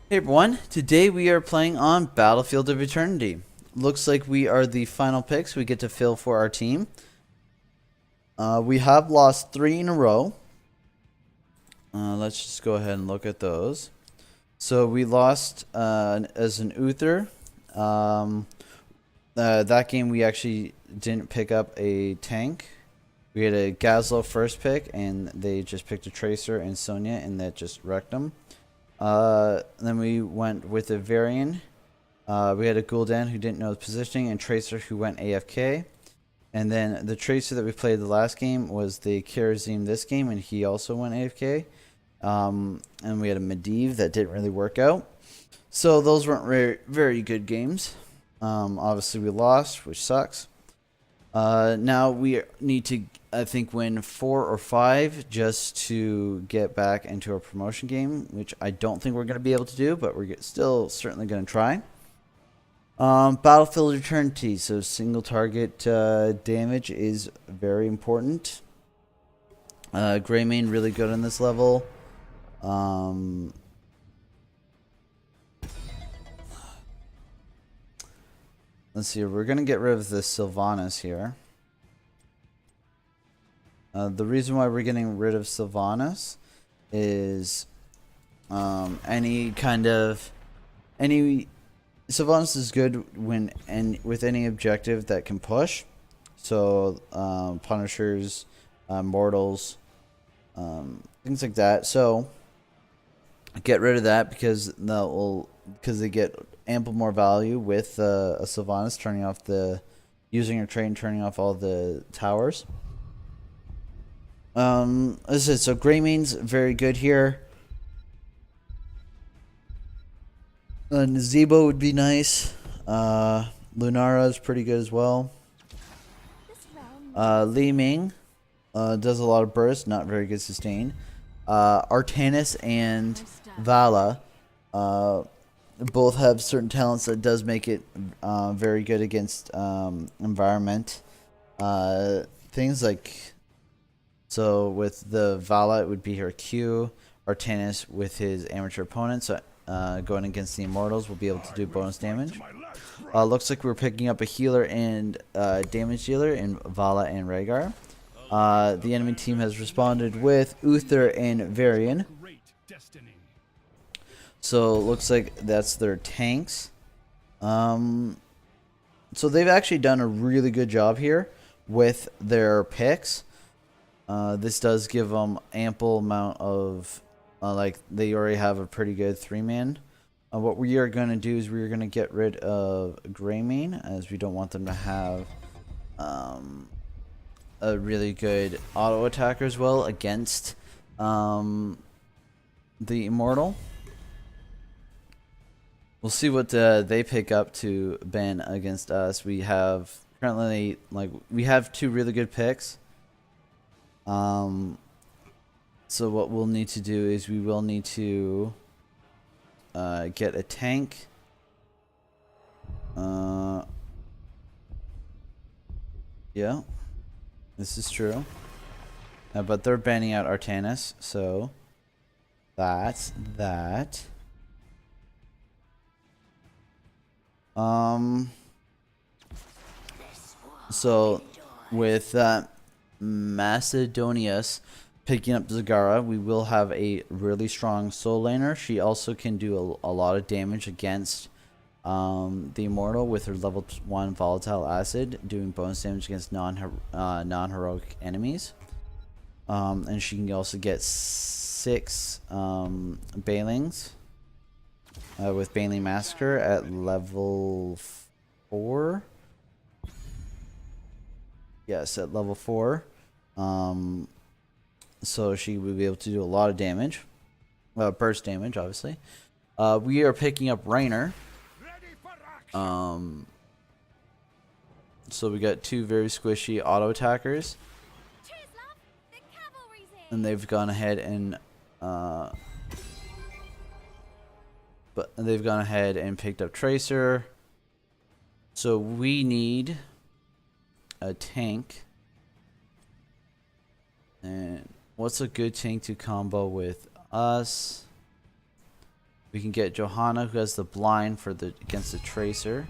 Hey everyone, today we are playing on Battlefield of Eternity. Looks like we are the final picks we get to fill for our team. We have lost 3 in a row. Let's just go ahead and look at those. So we lost as an Uther. That game we actually didn't pick up a tank. We had a Gazlo first pick and they just picked a Tracer and Sonya and that just wrecked them. Then we went with a Varian. We had a Gul'dan who didn't know the positioning, and Tracer who went AFK. And then the Tracer that we played the last game was the Karazim this game, and he also went AFK. And we had a Medivh that didn't really work out. So those weren't very good games. Obviously we lost, which sucks. Now we need to, I think, win 4 or 5 just to get back into our promotion game, which I don't think we're going to be able to do, but we're still certainly going to try. Battlefield Eternity, so single target damage is very important. Greymane really good on this level. Let's see, we're going to get rid of the Sylvanas here. The reason why we're getting rid of Sylvanas is any Sylvanas is good when with any objective that can push. So Punishers, Mortals, things like that. So get rid of that because they get ample more value with a Sylvanas turning off using your train, turning off all the towers. As I said, so Greymane's very good here. Zebo would be nice. Lunara is pretty good as well. Li Ming does a lot of burst, not very good sustain. Artanis and Vala both have certain talents that does make it very good against environment. Things like, so with the Vala, it would be her Q. Artanis with his amateur opponents, going against the Immortals, will be able to do bonus damage. Looks like we're picking up a healer and damage dealer in Vala and Rhaegar. The enemy team has responded with Uther and Varian. So looks like that's their tanks. So they've actually done a really good job here with their picks. This does give them ample amount of like they already have a pretty good 3-man. What we are going to do is we're going to get rid of Greymane, as we don't want them to have a really good auto attacker as well against the Immortal. We'll see what they pick up to ban against us. We have currently, we have 2 really good picks. So what we'll need to do is we will need to get a tank. Yeah, this is true. But they're banning out Artanis, so that's that. So with Macedonius picking up Zagara, we will have a really strong soul laner. She also can do a lot of damage against the Immortal with her level 1 volatile acid, doing bonus damage against non-heroic enemies. And she can also get 6 Banelings with Baneling Massacre at level 4. Yes, at level 4. So she will be able to do a lot of damage. Burst damage, obviously. We are picking up Raynor. So we got 2 very squishy auto attackers. And they've gone ahead and picked up Tracer. So we need a tank. And what's a good tank to combo with us? We can get Johanna, who has the blind for the against the tracer.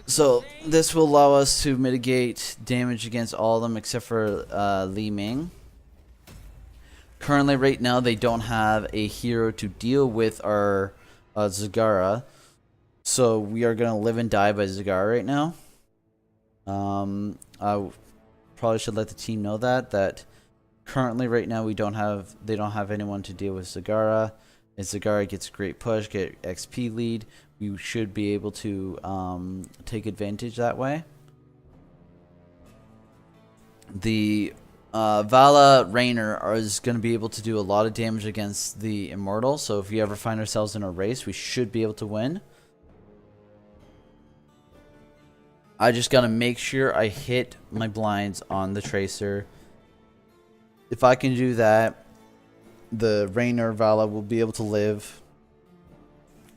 So this will allow us to mitigate damage against all of them except for Li Ming. Currently, right now, they don't have a hero to deal with our Zagara. So we are going to live and die by Zagara right now. I probably should let the team know that currently right now they don't have anyone to deal with Zagara. If Zagara gets a great push, get XP lead, we should be able to take advantage that way. The Vala Rainer is going to be able to do a lot of damage against the Immortal, so if we ever find ourselves in a race, we should be able to win. I just got to make sure I hit my blinds on the Tracer. If I can do that, the Rainer Vala will be able to live.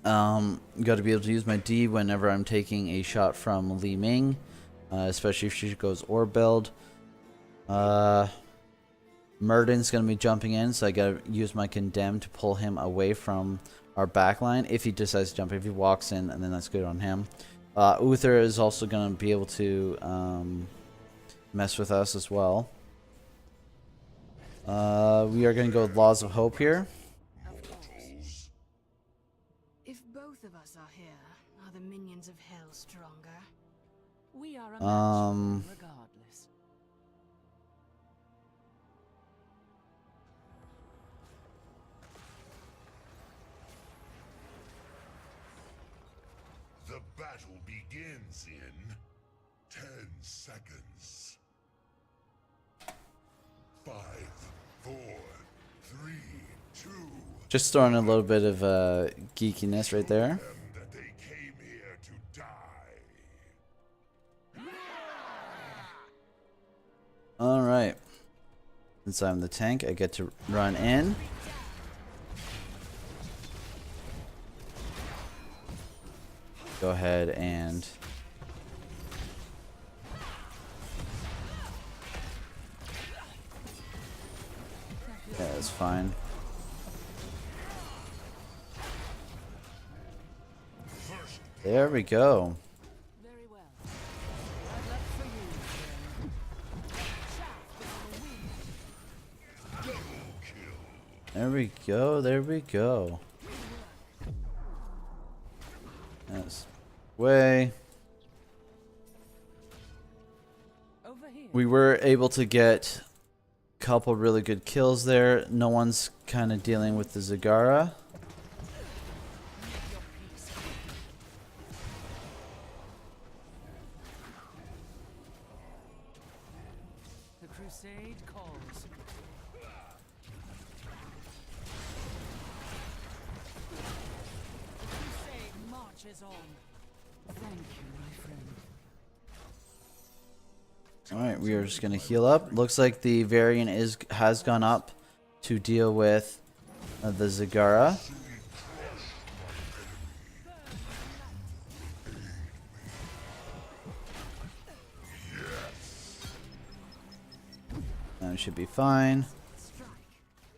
Got to be able to use my D whenever I'm taking a shot from Li Ming, especially if she goes orb build. Murden's going to be jumping in, so I got to use my Condemn to pull him away from our backline if he decides to jump. If he walks in, and then that's good on him. Uther is also going to be able to mess with us as well. We are going to go with Laws of Hope here. If both of us are here, are the minions of hell stronger? We are a Um, match regardless. The battle begins in 10 seconds. 5, 4, 3, 2. Just throwing a little bit of geekiness right there. Them that they came here to die. Alright. Since I'm the tank, I get to run in. Go ahead and yeah, that's fine. There we go. Very well. I'd love for you, There we go. There we go. Yes. Way. over here. We were able to get a couple really good kills there. No one's kind of dealing with the Zagara. The crusade calls. The crusade marches on. Thank you, my friend. Alright, we are just gonna heal up. Looks like the variant has gone up to deal with the Zagara. That should be fine.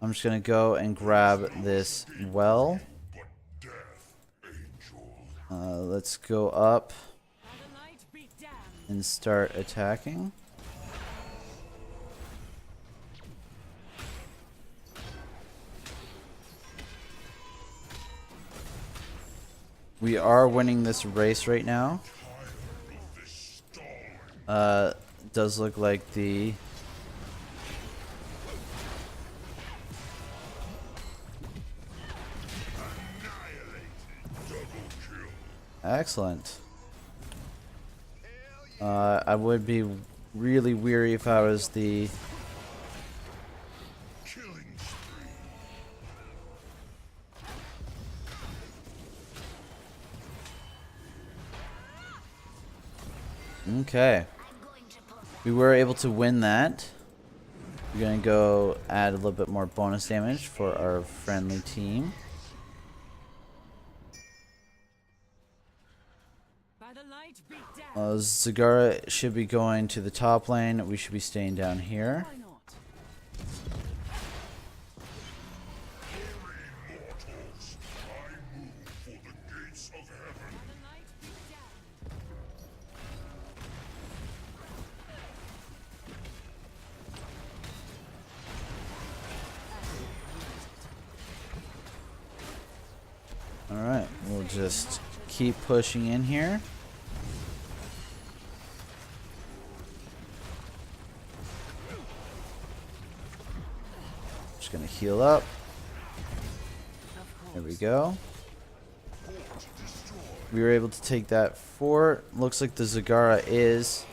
I'm just gonna go and grab this well. Let's go up and start attacking. We are winning this race right now. Does look like the excellent. I would be really weary if I was the Killing spree. okay. We were able to win that. We're gonna go add a little bit more bonus damage for our friendly team. Zagara should be going to the top lane. We should be staying down here. Mortals, I move for the gates of heaven. Alright, we'll just keep pushing in here. Just gonna heal up. There we go. We were able to take that fort. Looks like the Zagara is.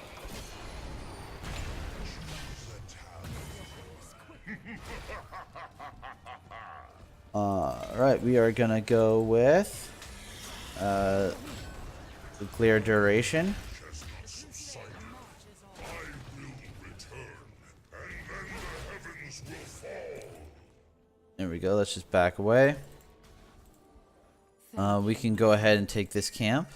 Alright, we are gonna go with the clear duration. Chestnuts of cider. I will return, and then the heavens will fall. There we go. Let's just back away. We can go ahead and take this camp.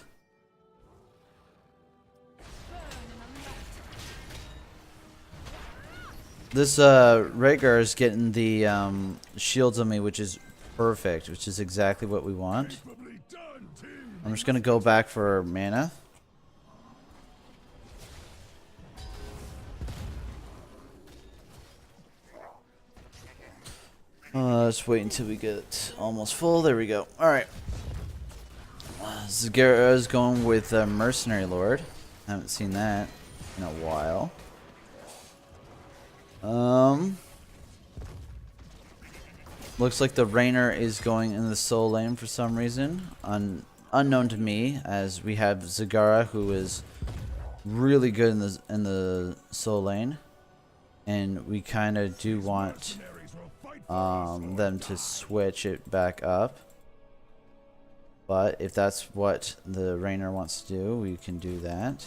This Rhaegar is getting the shields on me, which is perfect, which is exactly what we want. I'm just gonna go back for mana. Let's wait until we get almost full. There we go. All right. Zagara is going with Mercenary Lord. Haven't seen that in a while. Looks like the Rainer is going in the soul lane for some reason, unknown to me, as we have Zagara, who is really good in the soul lane, and we kind of do want them to switch it back up. But if that's what the Rainer wants to do, we can do that.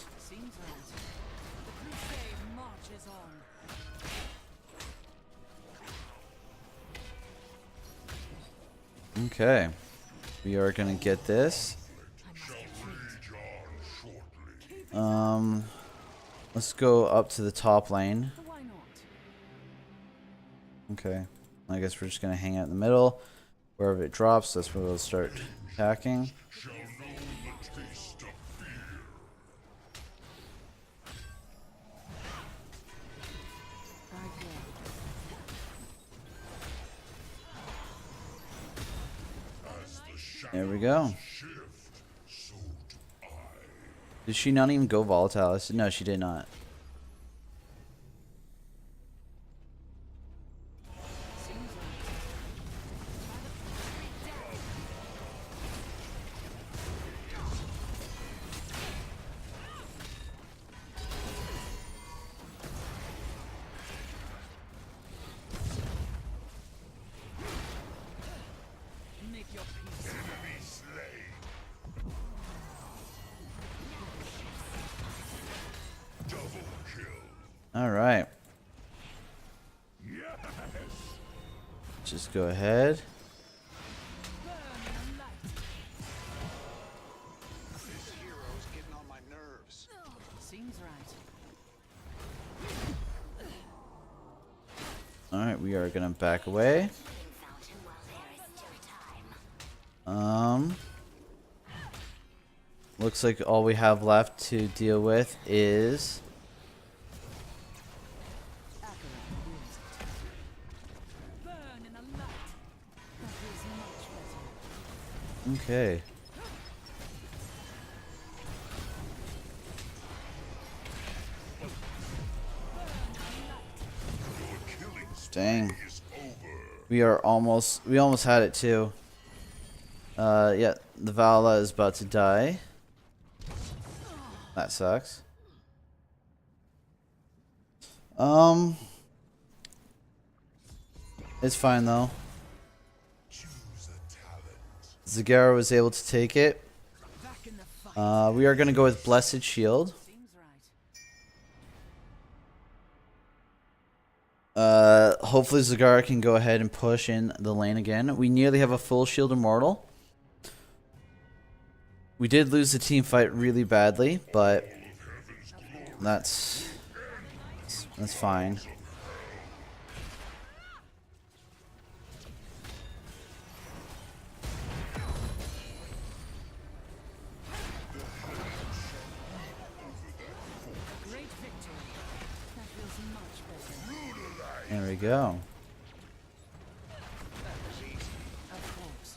Okay, we are gonna get this. Let's go up to the top lane. Okay, I guess we're just gonna hang out in the middle. Wherever it drops, that's where we'll start attacking. Shall know the taste of fear. As the shadows There we go. shift, so do I. Did she not even go volatile? No, she did not. Enemy slain. Double kill. All right. Yes. Just go ahead. This hero's getting on my nerves. Seems right. All right, we are gonna back away. Looks like all we have left to deal with is okay. Dang. Is over. We almost had it too. Yeah, the Vala is about to die. That sucks. It's fine though. Choose a talent. Zagara was able to take it. Back in the fight. We are gonna go with Blessed Shield. Seems right. Hopefully Zagara can go ahead and push in the lane again. We nearly have a full Shield Immortal. We did lose the team fight really badly, but that's fine. Great victory. That feels much better. There we go. Of course.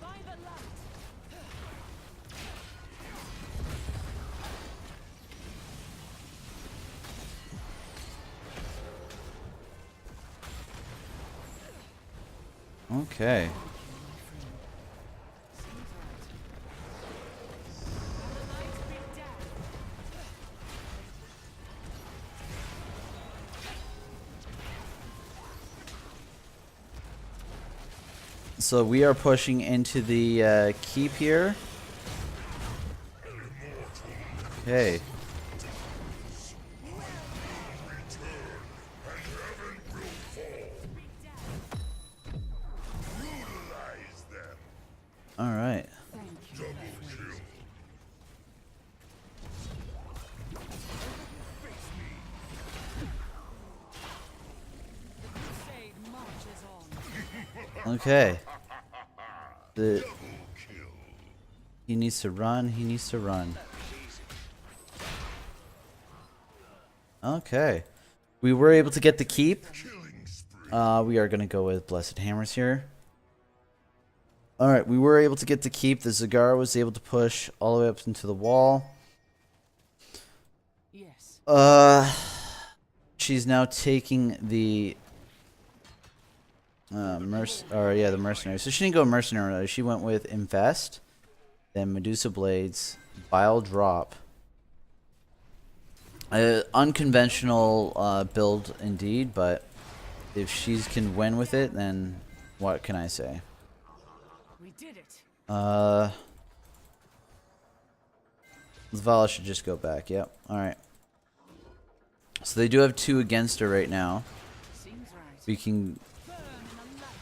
By the light. Okay. So we are pushing into the keep here. Okay. All right. Crusade marches on. Okay. He needs to run. He needs to run. Okay. We were able to get the keep. We are going to go with Blessed Hammers here. Alright, we were able to get the keep. The Zagara was able to push all the way up into the wall. Yes. She's now taking the the mercenary. So she didn't go mercenary. She went with Invest, then Medusa Blades, Bile Drop. Unconventional build indeed, but if she can win with it, then what can I say? We did it. Zavala should just go back. Yep. Alright. So they do have 2 against her right now. Seems right. We can... Burn in the light.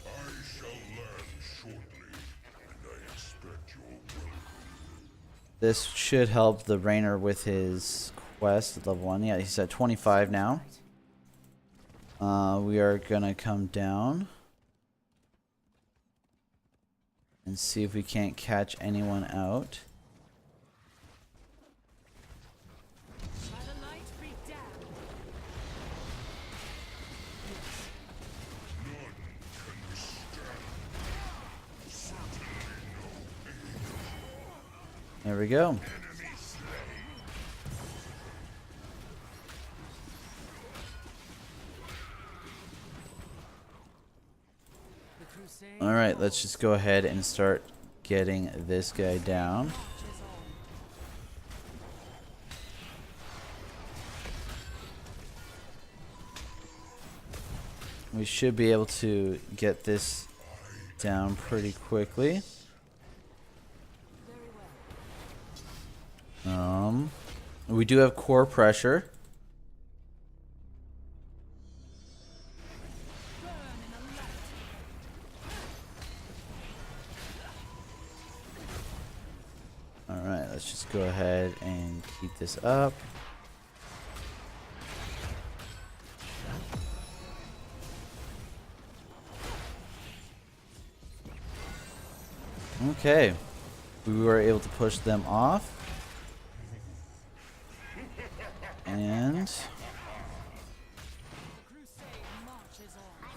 I shall land shortly, and I expect your welcome. This should help the Rainer with his quest at level 1. Yeah, he's at 25 now. We are gonna come down and see if we can't catch anyone out. By the light be damned. None can withstand. Certainly no aid. There we go. Enemy slain. The crusade Alright, let's just go ahead and start getting this guy down. marches on. We should be able to get this down pretty quickly. Very well. We do have core pressure. Burn in the light. Alright, let's just go ahead and keep this up. Okay. We were able to push them off. And Crusade marches on. My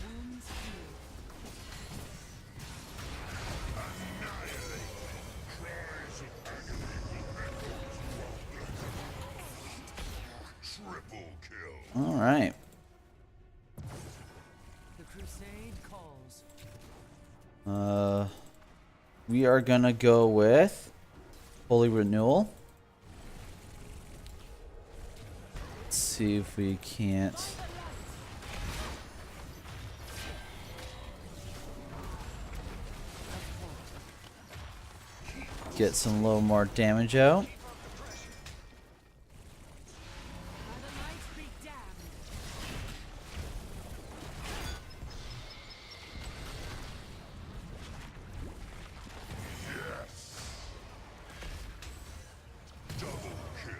wounds heal. Cries of agony will echo throughout the triple kill. alright. The crusade calls. We are gonna go with Holy Renewal. Let's see if we can't get some little more damage out.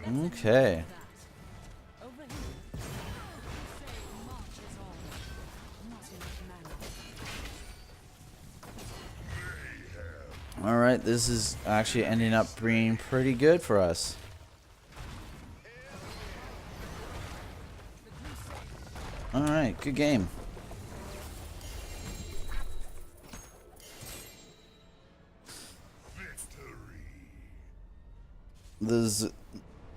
Okay. Over here. Say marches on. Not enough mana. All right, this is actually ending up being pretty good for us. All right, good game. This,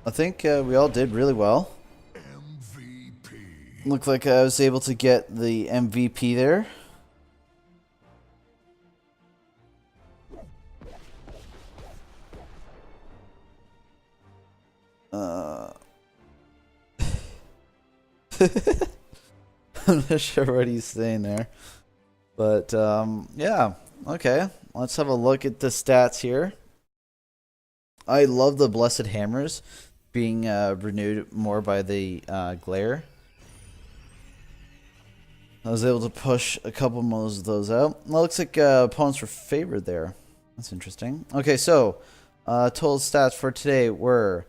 I think we all did really well. MVP. Looked like I was able to get the MVP there. I'm not sure what he's saying there. But, yeah. Okay. Let's have a look at the stats here. I love the Blessed Hammers being renewed more by the glare. I was able to push a couple more of those out. Well, looks like opponents were favored there. That's interesting. Okay, so total stats for today were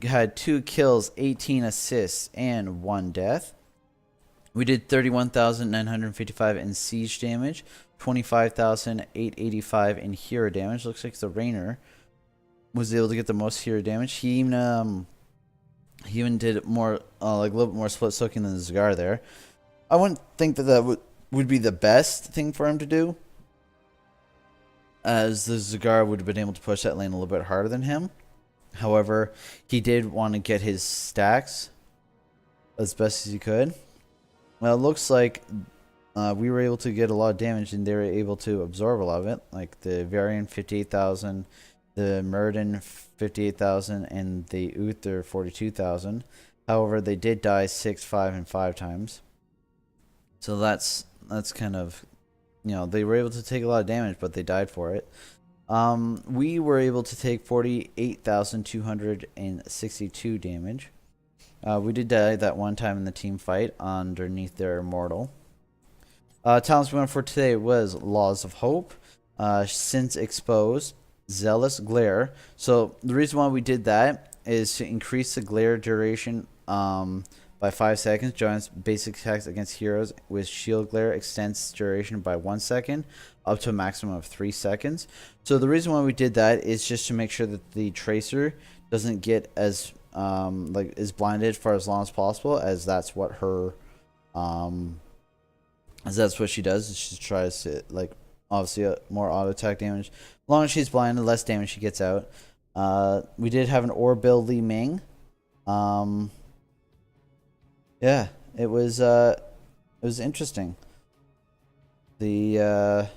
had 2 kills, 18 assists, and 1 death. We did 31,955 in siege damage, 25,885 in hero damage. Looks like the Rainer was able to get the most hero damage. He even did more, like a little bit more split soaking than the Zagar there. I wouldn't think that would be the best thing for him to do, as the Zagar would have been able to push that lane a little bit harder than him. However, he did want to get his stacks as best as he could. Well, it looks like we were able to get a lot of damage, and they were able to absorb a lot of it. Like the Varian 58,000, the Murden 58,000, and the Uther 42,000. However, they did die 6, 5, and 5 times. So that's kind of, you know, they were able to take a lot of damage, but they died for it. We were able to take 48,262 damage. We did die that one time in the team fight underneath their immortal. Talents we went for today was Laws of Hope, Since Exposed, Zealous Glare. So the reason why we did that is to increase the glare duration by 5 seconds. Johanna's basic attacks against heroes with shield glare extends duration by 1 second up to a maximum of 3 seconds. So the reason why we did that is just to make sure that the tracer doesn't get as is blinded for as long as possible, as that's what her as that's what she does. She tries to, like, obviously more auto attack damage. As long as she's blinded, less damage she gets out. We did have an Orbill Li Ming. Yeah, it was interesting. The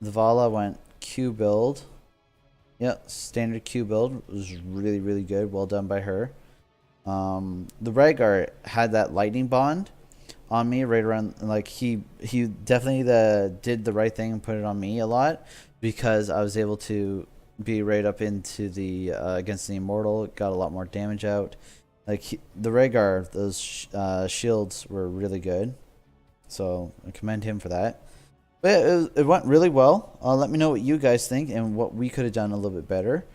Vala went Q build. Yeah, standard Q build was really, really good. Well done by her. The Rhaegar had that lightning bond on me right around, like he definitely did the right thing and put it on me a lot, because I was able to be right up into the against the immortal, got a lot more damage out. Like the Rhaegar, those shields were really good, so I commend him for that. But yeah, it went really well. Let me know what you guys think and what we could have done a little bit better.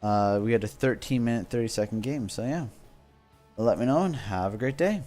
We had a 13-minute, 30-second game, so yeah. Let me know and have a great day.